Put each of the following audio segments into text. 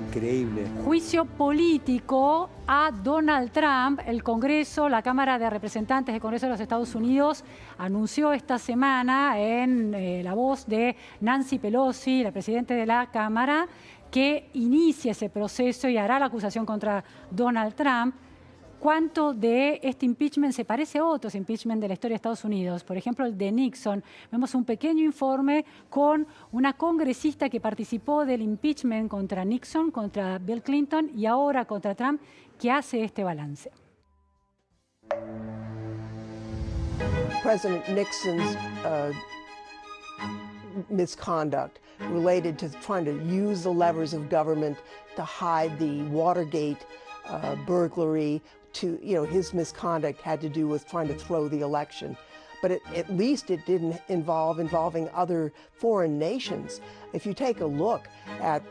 increíble. Juicio político a Donald Trump. El Congreso, la Cámara de Representantes del Congreso de los Estados Unidos, anunció esta semana en la voz de Nancy Pelosi, la presidenta de la Cámara, que inicia ese proceso y hará la acusación contra Donald Trump. ¿Cuánto de este impeachment se parece a otros impeachment de la historia de Estados Unidos? Por ejemplo, el de Nixon. Vemos un pequeño informe con una congresista que participó del impeachment contra Nixon, contra Bill Clinton y ahora contra Trump, que hace este balance. President Nixon's misconduct related to trying to use the levers of government to hide the Watergate burglary, to, his misconduct had to do with trying to throw the election. But at least it didn't involving other foreign nations. If you take a look at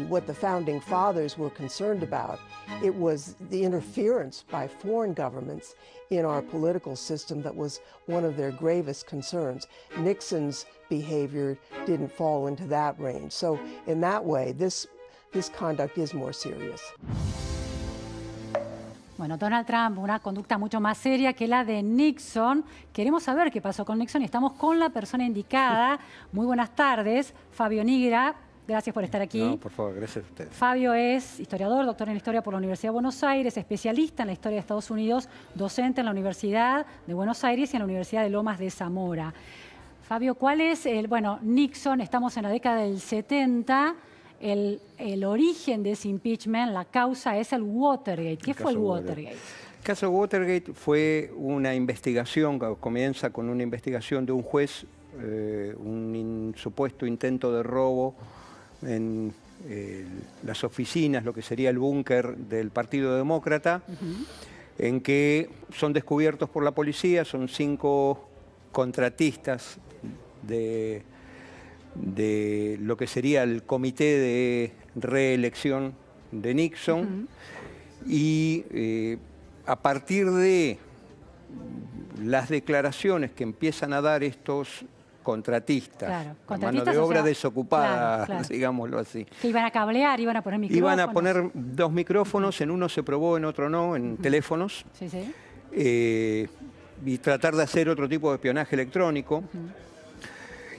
what the founding fathers were concerned about, it was the interference by foreign governments in our political system that was one of their gravest concerns. Nixon's behavior didn't fall into that range. So in that way, this conduct is more serious. Bueno, Donald Trump, una conducta mucho más seria que la de Nixon. Queremos saber qué pasó con Nixon y estamos con la persona indicada. Muy buenas tardes, Fabio Nigra. Gracias por estar aquí. No, por favor, gracias a ustedes. Fabio es historiador, doctor en Historia por la Universidad de Buenos Aires, especialista en la historia de Estados Unidos, docente en la Universidad de Buenos Aires y en la Universidad de Lomas de Zamora. Fabio, ¿cuál es Nixon, estamos en la década del 70, el origen de ese impeachment, la causa es el Watergate. ¿Qué fue el Watergate? El caso Watergate fue una investigación, comienza con una investigación de un juez, un supuesto intento de robo en las oficinas, lo que sería el búnker del Partido Demócrata, en que son descubiertos por la policía, son 5 contratistas de lo que sería el comité de reelección de Nixon, y a partir de las declaraciones que empiezan a dar estos contratistas, mano de obra desocupada, digámoslo así. Que iban a cablear, iban a poner micrófonos. Iban a poner 2 micrófonos, en uno se probó, en otro no, en teléfonos, y tratar de hacer otro tipo de espionaje electrónico.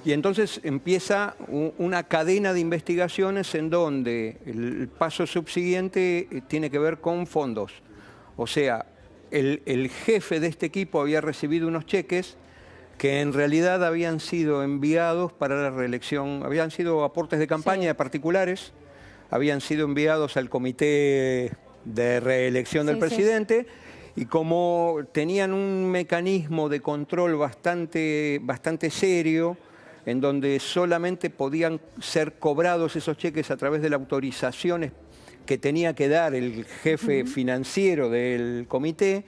Y entonces empieza una cadena de investigaciones en donde el paso subsiguiente tiene que ver con fondos. O sea, el jefe de este equipo había recibido unos cheques que en realidad habían sido enviados para la reelección, habían sido aportes de campaña de particulares, habían sido enviados al comité de reelección del presidente, y como tenían un mecanismo de control bastante serio, en donde solamente podían ser cobrados esos cheques a través de las autorizaciones que tenía que dar el jefe financiero del comité,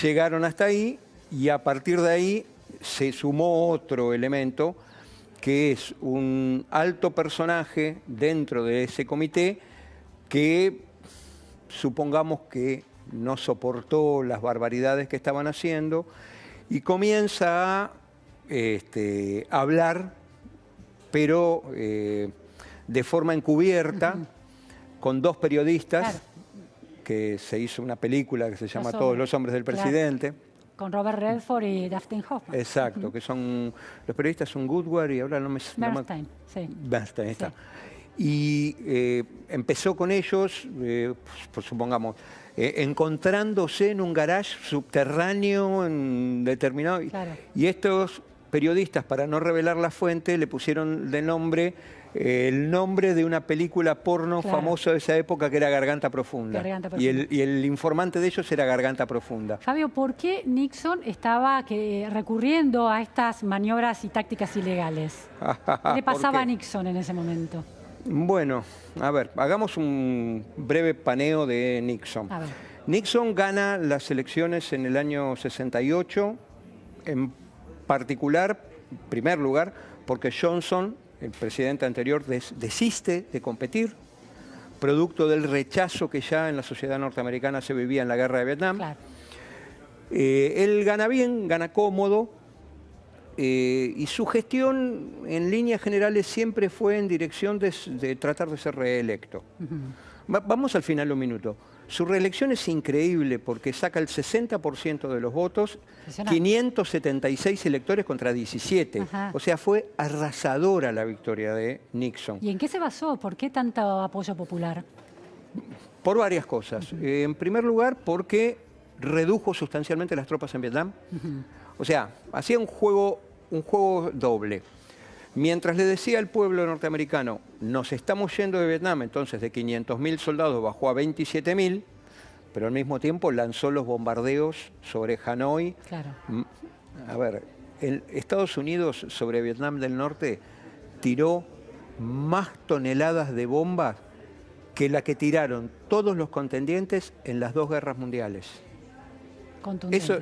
llegaron hasta ahí, y a partir de ahí se sumó otro elemento, que es un alto personaje dentro de ese comité que supongamos que no soportó las barbaridades que estaban haciendo y comienza a hablar, pero de forma encubierta, con 2 periodistas, que se hizo una película que se llama Todos los hombres del presidente. Con Robert Redford y Dustin Hoffman. Exacto, que son, los periodistas son Woodward y ahora no me... Bernstein, Bernstein, está. Y empezó con ellos, pues, supongamos, encontrándose en un garage subterráneo en determinado... Y estos periodistas, para no revelar la fuente, le pusieron de nombre el nombre de una película porno famosa de esa época, que era Garganta Profunda. Y el informante de ellos era Garganta Profunda. Fabio, ¿por qué Nixon estaba recurriendo a estas maniobras y tácticas ilegales? ¿Qué le pasaba a Nixon en ese momento? Bueno, a ver, hagamos un breve paneo de Nixon. Nixon gana las elecciones en el año 68, en particular, en primer lugar, porque Johnson, el presidente anterior, desiste de competir, producto del rechazo que ya en la sociedad norteamericana se vivía en la guerra de Vietnam. Él gana bien, gana cómodo, y su gestión en líneas generales siempre fue en dirección de tratar de ser reelecto. Vamos al final un minuto. Su reelección es increíble porque saca el 60% de los votos, 576 electores contra 17. Ajá. O sea, fue arrasadora la victoria de Nixon. ¿Y en qué se basó? ¿Por qué tanto apoyo popular? Por varias cosas. En primer lugar, porque redujo sustancialmente las tropas en Vietnam. O sea, hacía un juego doble. Mientras le decía al pueblo norteamericano, nos estamos yendo de Vietnam, entonces de 500.000 soldados bajó a 27.000, pero al mismo tiempo lanzó los bombardeos sobre Hanoi. Claro. A ver, Estados Unidos sobre Vietnam del Norte tiró más toneladas de bombas que la que tiraron todos los contendientes en las 2 guerras mundiales. Contundente. Eso,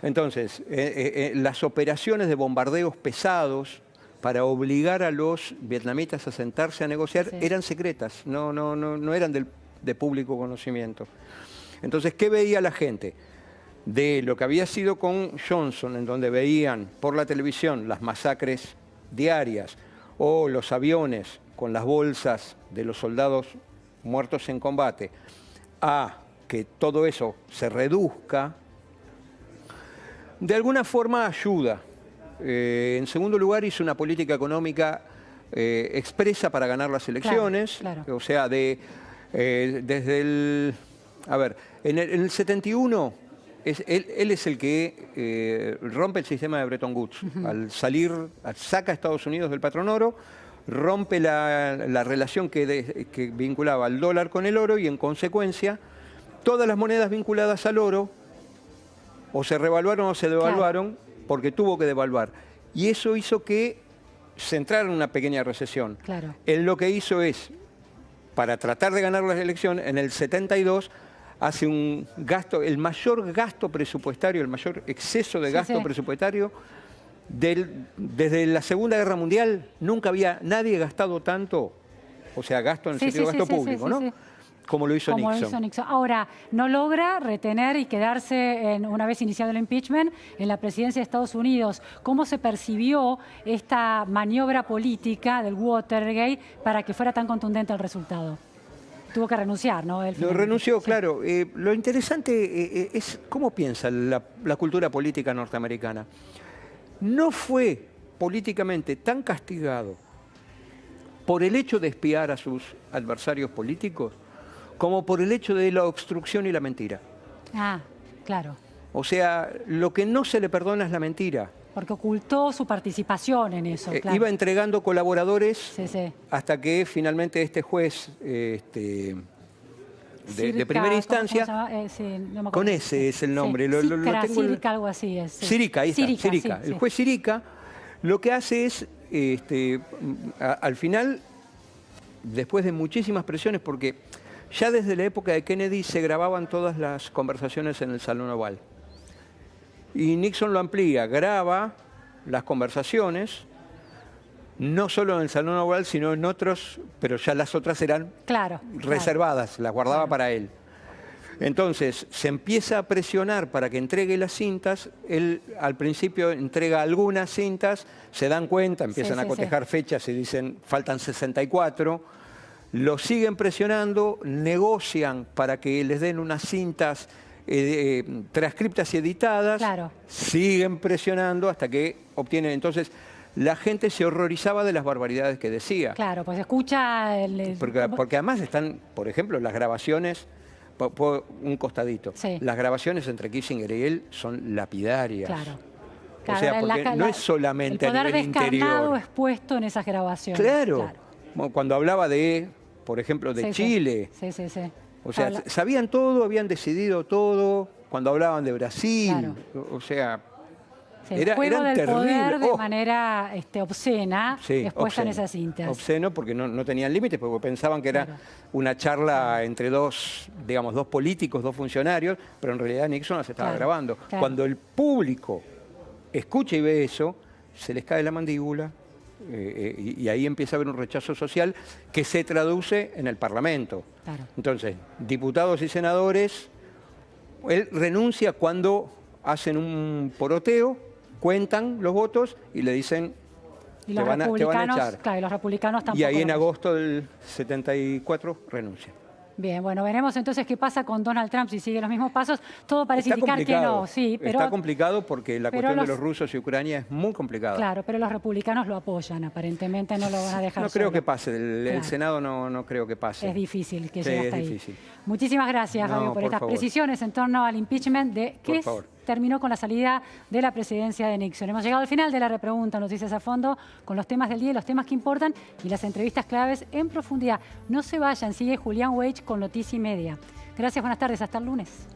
entonces, las operaciones de bombardeos pesados para obligar a los vietnamitas a sentarse a negociar eran secretas, no eran de público conocimiento. Entonces, ¿qué veía la gente? De lo que había sido con Johnson, en donde veían por la televisión las masacres diarias o los aviones con las bolsas de los soldados muertos en combate, a que todo eso se reduzca, de alguna forma ayuda. En segundo lugar, hizo una política económica expresa para ganar las elecciones. Claro. O sea, desde el... A ver, en el 71, él es el que rompe el sistema de Bretton Woods. Al salir, saca a Estados Unidos del patrón oro, rompe la relación que vinculaba al dólar con el oro y, en consecuencia, todas las monedas vinculadas al oro o se revaluaron o se devaluaron, porque tuvo que devaluar. Y eso hizo que se entrara en una pequeña recesión. Claro. Él lo que hizo es, para tratar de ganar las elecciones, en el 72 hace un gasto, el mayor gasto presupuestario, el mayor exceso de gasto presupuestario desde la Segunda Guerra Mundial. Nunca había nadie gastado tanto, o sea, gasto en el sentido de gasto público, ¿no? Como lo hizo Nixon. Ahora, no logra retener y quedarse, una vez iniciado el impeachment, en la presidencia de Estados Unidos. ¿Cómo se percibió esta maniobra política del Watergate para que fuera tan contundente el resultado? Tuvo que renunciar, ¿no? Lo renunció, claro. Lo interesante es cómo piensa la cultura política norteamericana. No fue políticamente tan castigado por el hecho de espiar a sus adversarios políticos como por el hecho de la obstrucción y la mentira. Ah, claro. O sea, lo que no se le perdona es la mentira. Porque ocultó su participación en eso. Claro. Iba entregando colaboradores hasta que finalmente este juez de primera instancia, no con ese es el nombre. Sirica, algo así es. Sirica, ahí está, Sirica. El juez Sirica lo que hace es, al final, después de muchísimas presiones, porque ya desde la época de Kennedy se grababan todas las conversaciones en el Salón Oval. Y Nixon lo amplía, graba las conversaciones, no solo en el Salón Oval, sino en otros, pero ya las otras eran reservadas, las guardaba para él. Entonces, se empieza a presionar para que entregue las cintas. Él al principio entrega algunas cintas, se dan cuenta, empiezan a cotejar fechas y dicen, faltan 64. Lo siguen presionando, negocian para que les den unas cintas transcriptas y editadas, siguen presionando hasta que obtienen. Entonces, la gente se horrorizaba de las barbaridades que decía. Claro, pues escucha... Porque además están, por ejemplo, las grabaciones, por un costadito, las grabaciones entre Kissinger y él son lapidarias. Claro. O sea, porque no es solamente a nivel interior. El poder descarnado expuesto en esas grabaciones. Claro. Cuando hablaba de, por ejemplo, de Chile. O sea, sabían todo, habían decidido todo. Cuando hablaban de Brasil, o sea, el juego del poder de manera obscena, expuesta en esas cintas. Obsceno porque no tenían límites, porque pensaban que era una charla entre dos políticos, dos funcionarios, pero en realidad Nixon las estaba grabando. Cuando el público escucha y ve eso, se les cae la mandíbula. Y ahí empieza a haber un rechazo social que se traduce en el Parlamento. Entonces, diputados y senadores, él renuncia cuando hacen un poroteo cuentan los votos y le dicen Y te los van a republicanos, echar. claro, y los republicanos tampoco. Y ahí en lo- agosto del 74 renuncia. Bien, bueno, veremos entonces qué pasa con Donald Trump si sigue los mismos pasos. Todo parece Está indicar que complicado. no, sí, pero Está complicado porque la pero cuestión los- de los rusos y Ucrania es muy complicada. claro, pero los republicanos lo apoyan, aparentemente no lo van a dejar No creo solo. que pase, el Claro. Senado no creo que pase. Es difícil que Sí, llegue es hasta ahí. difícil. Muchísimas gracias, No, Fabio, por por estas favor. precisiones en torno al impeachment de Por que favor. terminó con la salida de la presidencia de Nixon. Hemos llegado al final de la repregunta, Noticias a Fondo, con los temas del día y los temas que importan y las entrevistas claves en profundidad. No se vayan, sigue Julián Weich con Noticia y Media. Gracias, buenas tardes, hasta el lunes.